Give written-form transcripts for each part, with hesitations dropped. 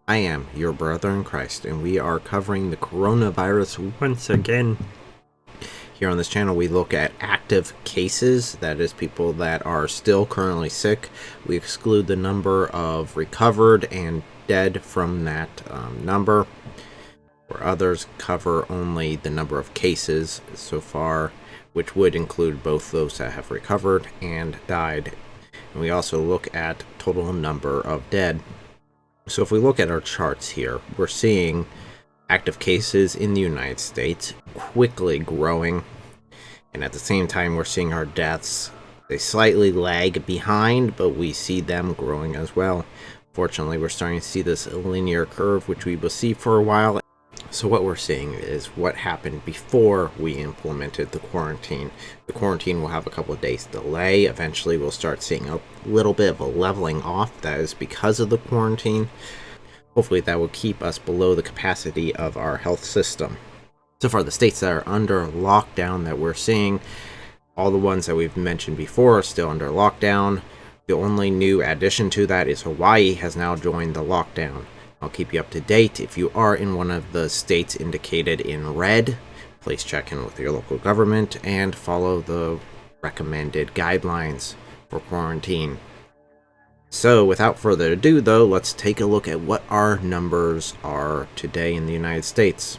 I am your brother in Christ, and we are covering the coronavirus once again. Here on this channel, we look at active cases, that is, people that are still currently sick. We exclude the number of recovered and dead from that number, where others cover only the number of cases so far, which would include both those that have recovered and died. And we also look at total number of dead. So if we look at our charts here, we're seeing active cases in the United States quickly growing, and at the same time we're seeing our deaths. They slightly lag behind, but we see them growing as well. Fortunately, we're starting to see this linear curve, which we will see for a while. So what we're seeing is what happened before we implemented the quarantine. The quarantine will have a couple of days delay. Eventually we'll start seeing a little bit of a leveling off. That is because of the quarantine. Hopefully that will keep us below the capacity of our health system. So far, the states that are under lockdown that we're seeing, all the ones that we've mentioned before are still under lockdown. The only new addition to that is Hawaii has now joined the lockdown. I'll keep you up to date. If you are in one of the states indicated in red, please check in with your local government and follow the recommended guidelines for quarantine. So without further ado, though, let's take a look at what our numbers are today in the United States.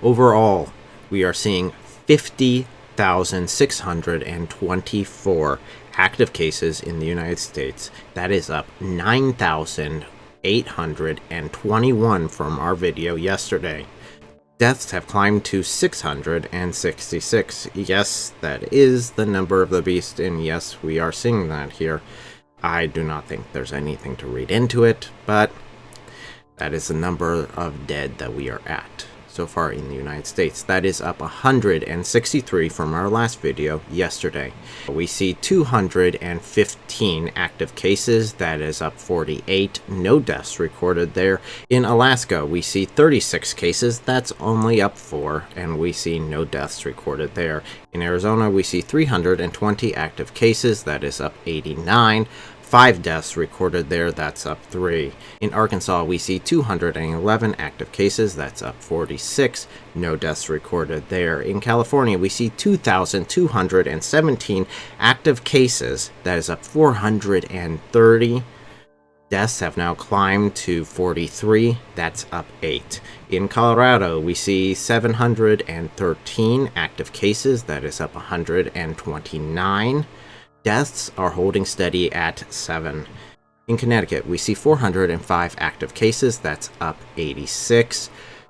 Overall, we are seeing 50,624 active cases in the United States. That is up 9,821 from our video yesterday. Deaths have climbed to 666. Yes, that is the number of the beast, and yes, we are seeing that here. I do not think there's anything to read into it, but that is the number of dead that we are at so far in the United States. That is up 163 from our last video yesterday. We see 215 active cases. That is up 48. No deaths recorded there. In Alaska, we see 36 cases. That's only up 4, and we see no deaths recorded there. In Arizona, we see 320 active cases. That is up 89. 5 deaths recorded there, that's up 3. In Arkansas, we see 211 active cases, that's up 46. No deaths recorded there. In California, we see 2,217 active cases, that is up 430. Deaths have now climbed to 43, that's up 8. In Colorado, we see 713 active cases, that is up 129. Deaths are holding steady at 7. In Connecticut, we see 405 active cases, that's up 86.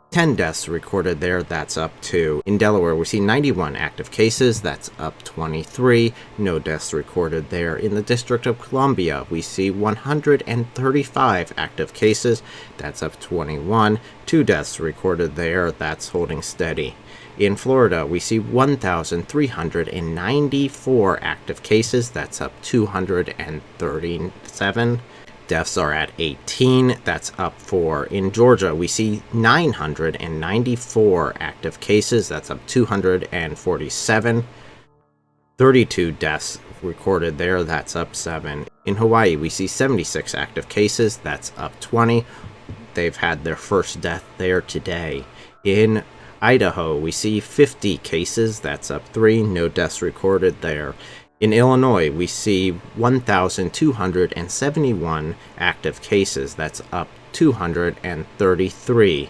10 deaths recorded there, that's up 2. In Delaware, we see 91 active cases, that's up 23. No deaths recorded there. In the District of Columbia, we see 135 active cases, that's up 21. 2 deaths recorded there, that's holding steady. In Florida, we see 1,394 active cases, that's up 237. Deaths are at 18, that's up 4. In Georgia, we see 994 active cases, that's up 247. 32 deaths recorded there, that's up 7. In Hawaii, we see 76 active cases, that's up 20. They've had their first death there today. In Idaho, we see 50 cases, that's up 3, no deaths recorded there. In Illinois, we see 1,271 active cases, that's up 233.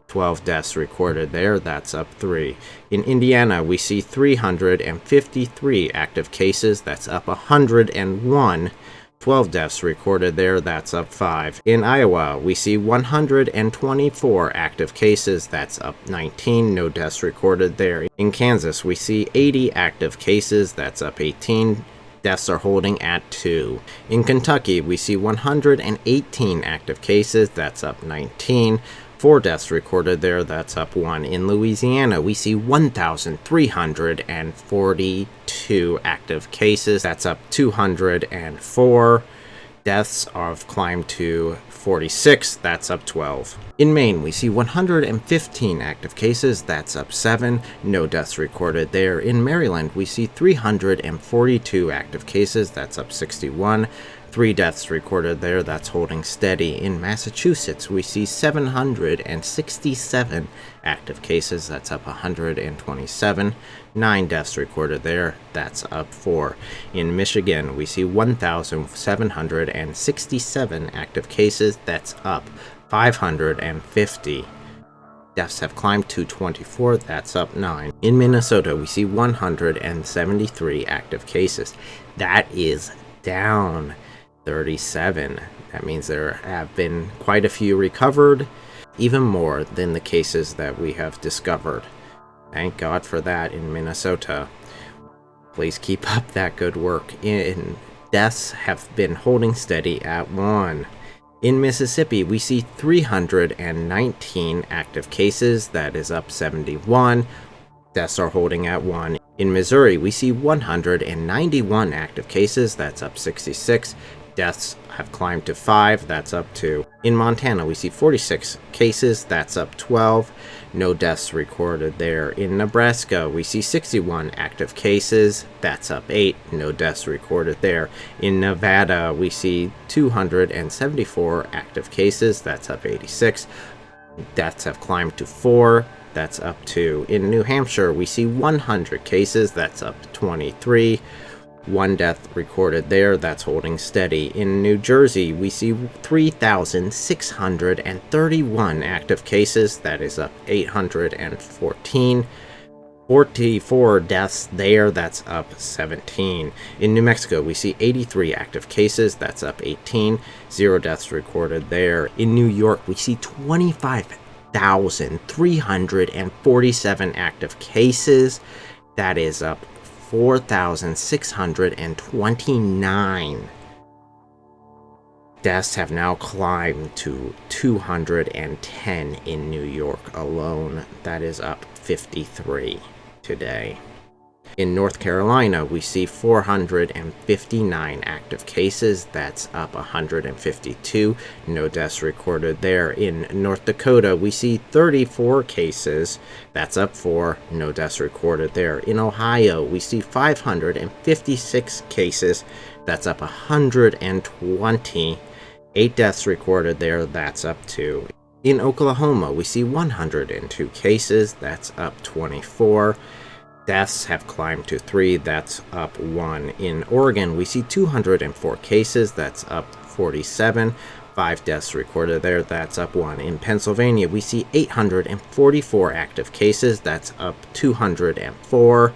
12 deaths recorded there, that's up 3. In Indiana, we see 353 active cases, that's up 101. 12 deaths recorded there, that's up 5. In Iowa, we see 124 active cases, that's up 19. No deaths recorded there. In Kansas, we see 80 active cases, that's up 18. Deaths are holding at 2. In Kentucky, we see 118 active cases, that's up 19. 4 deaths recorded there, that's up 1. In Louisiana, we see 1,342 active cases, that's up 204. Deaths have climbed to 46, that's up 12. In Maine, we see 115 active cases, that's up 7. No deaths recorded there. In Maryland, we see 342 active cases, that's up 61. 3 deaths recorded there, that's holding steady. In Massachusetts, we see 767 active cases, that's up 127. 9 deaths recorded there, that's up 4. In Michigan, we see 1,767 active cases, that's up 550. Deaths have climbed to 24, that's up 9. In Minnesota, we see 173 active cases. That is down 37. That means there have been quite a few recovered, even more than the cases that we have discovered. Thank God for that in Minnesota. Please keep up that good work. Deaths have been holding steady at 1. In Mississippi, we see 319 active cases. That is up 71. Deaths are holding at 1. In Missouri, we see 191 active cases. That's up 66. Deaths have climbed to 5. That's up 2. In Montana, we see 46 cases. That's up 12. No deaths recorded there. In Nebraska, we see 61 active cases. That's up 8. No deaths recorded there. In Nevada, we see 274 active cases. That's up 86. Deaths have climbed to 4. That's up 2. In New Hampshire, we see 100 cases. That's up 23. 1 death recorded there, that's holding steady. In New Jersey, we see 3,631 active cases, that is up 814. 44 deaths there, that's up 17. In New Mexico, we see 83 active cases, that's up 18. 0 deaths recorded there. In New York, we see 25,347 active cases, that is up 4,629. Deaths have now climbed to 210 in New York alone. That is up 53 today. In North Carolina, we see 459 active cases. That's up 152. No deaths recorded there. In North Dakota, we see 34 cases. That's up 4. No deaths recorded there. In Ohio, we see 556 cases. That's up 120. 8 deaths recorded there. That's up 2. In Oklahoma, we see 102 cases. That's up 24. Deaths have climbed to 3, that's up 1. In Oregon, we see 204 cases, that's up 47. 5 deaths recorded there, that's up 1. In Pennsylvania, we see 844 active cases, that's up 204.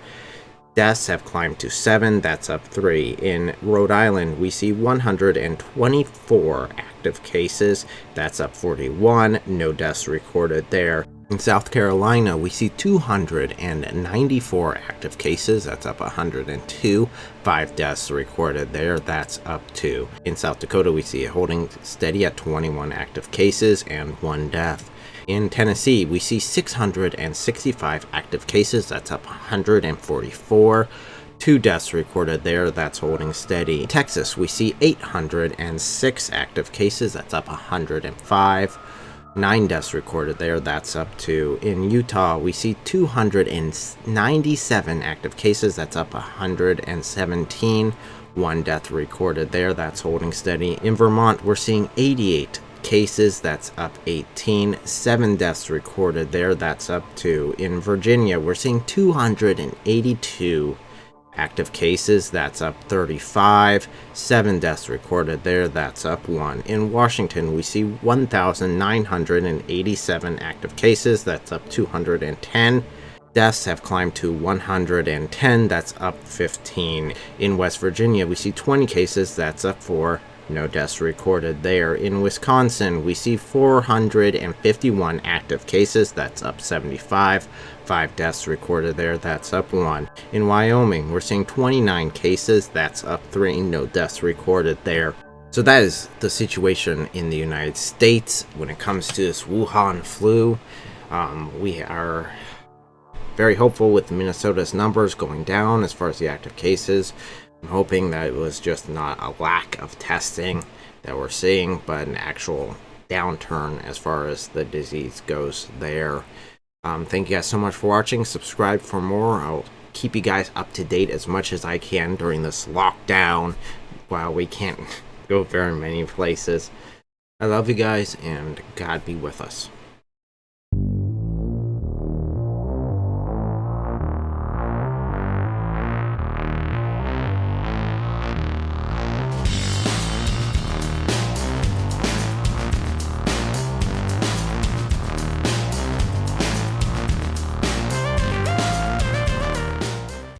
Deaths have climbed to 7, that's up 3. In Rhode Island, we see 124 active cases, that's up 41. No deaths recorded there. In South Carolina, we see 294 active cases, that's up 102. 5 deaths recorded there, that's up 2. In South Dakota, we see it holding steady at 21 active cases and 1 death. In Tennessee, we see 665 active cases, that's up 144. 2 deaths recorded there, that's holding steady. In Texas, we see 806 active cases, that's up 105. 9 deaths recorded there, that's up 2. In Utah, we see 297 active cases, that's up 117. 1 death recorded there, that's holding steady. In Vermont, we're seeing 88 cases, that's up 18. 7 deaths recorded there, that's up 2. In Virginia, we're seeing 282 active cases, that's up 35. 7 deaths recorded there, that's up 1. In Washington, we see 1,987 active cases, that's up 210. Deaths have climbed to 110, that's up 15. In West Virginia, we see 20 cases, that's up 4. No deaths recorded there. In Wisconsin, we see 451 active cases, that's up 75. 5 deaths recorded there, that's up 1. In Wyoming, we're seeing 29 cases, that's up 3. No deaths recorded there. So that is the situation in the United States when it comes to this Wuhan flu. We are very hopeful with Minnesota's numbers going down as far as the active cases. I'm hoping that it was just not a lack of testing that we're seeing, but an actual downturn as far as the disease goes there. Thank you guys so much for watching. Subscribe for more. I'll keep you guys up to date as much as I can during this lockdown while we can't go very many places. I love you guys, and God be with us.